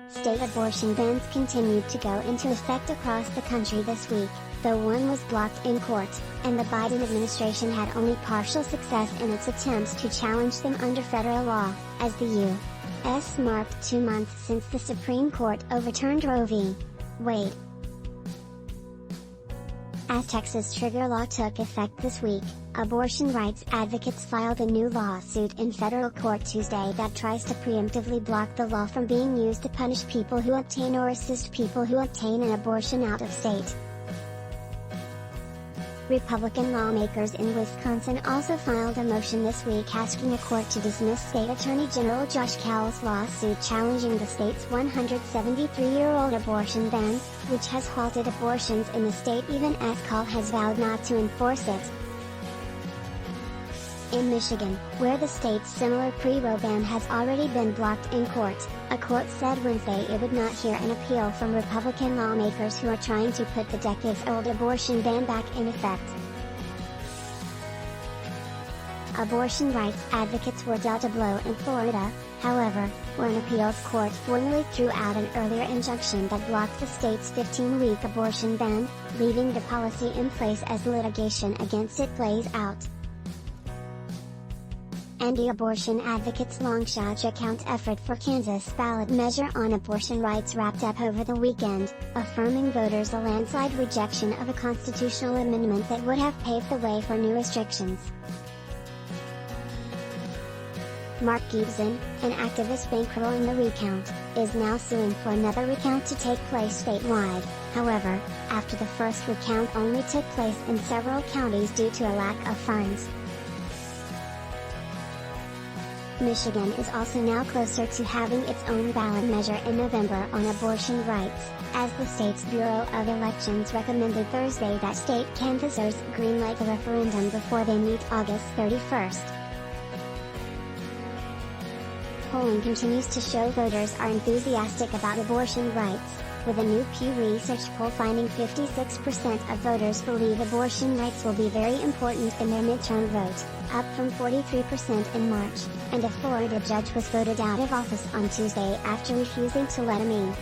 State abortion bans continued to go into effect across the country this week, though one was blocked in court, and the Biden administration had only partial success in its attempts to challenge them under federal law, as the U.S. marked 2 months since the Supreme Court overturned Roe v. Wade. As Texas trigger law took effect this week, abortion rights advocates filed a new lawsuit in federal court Tuesday that tries to preemptively block the law from being used to punish people who obtain or assist people who obtain an abortion out of state. Republican lawmakers in Wisconsin also filed a motion this week asking a court to dismiss State Attorney General Josh Cowell's lawsuit challenging the state's 173-year-old abortion ban, which has halted abortions in the state even as Cowell has vowed not to enforce it. In Michigan, where the state's similar pre-Roe ban has already been blocked in court, a court said Wednesday it would not hear an appeal from Republican lawmakers who are trying to put the decades-old abortion ban back in effect. Abortion rights advocates were dealt a blow in Florida, however, where an appeals court formally threw out an earlier injunction that blocked the state's 15-week abortion ban, leaving the policy in place as litigation against it plays out. Anti-abortion advocates' long-shot recount effort for Kansas ballot measure on abortion rights wrapped up over the weekend, affirming voters a landslide rejection of a constitutional amendment that would have paved the way for new restrictions. Mark Gibson, an activist bankrolling the recount, is now suing for another recount to take place statewide. However, after the first recount only took place in several counties due to a lack of funds. Michigan is also now closer to having its own ballot measure in November on abortion rights, as the state's Bureau of Elections recommended Thursday that state canvassers greenlight the referendum before they meet August 31st. Polling continues to show voters are enthusiastic about abortion rights, with a new Pew Research poll finding 56% of voters believe abortion rights will be very important in their midterm vote, up from 43% in March, and a Florida judge was voted out of office on Tuesday after refusing to let him in.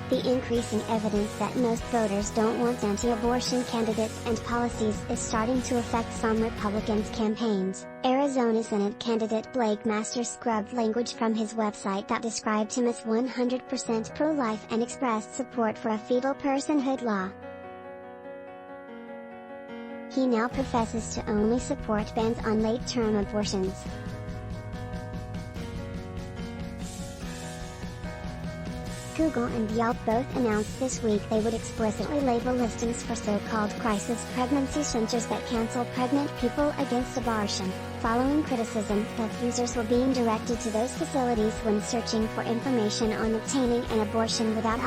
The increasing evidence that most voters don't want anti-abortion candidates and policies is starting to affect some Republicans' campaigns. Arizona Senate candidate Blake Masters scrubbed language from his website that described him as 100% pro-life and expressed support for a fetal personhood law. He now professes to only support bans on late-term abortions. Google and Yelp both announced this week they would explicitly label listings for so-called crisis pregnancy centers that cancel pregnant people against abortion, following criticism that users were being directed to those facilities when searching for information on obtaining an abortion without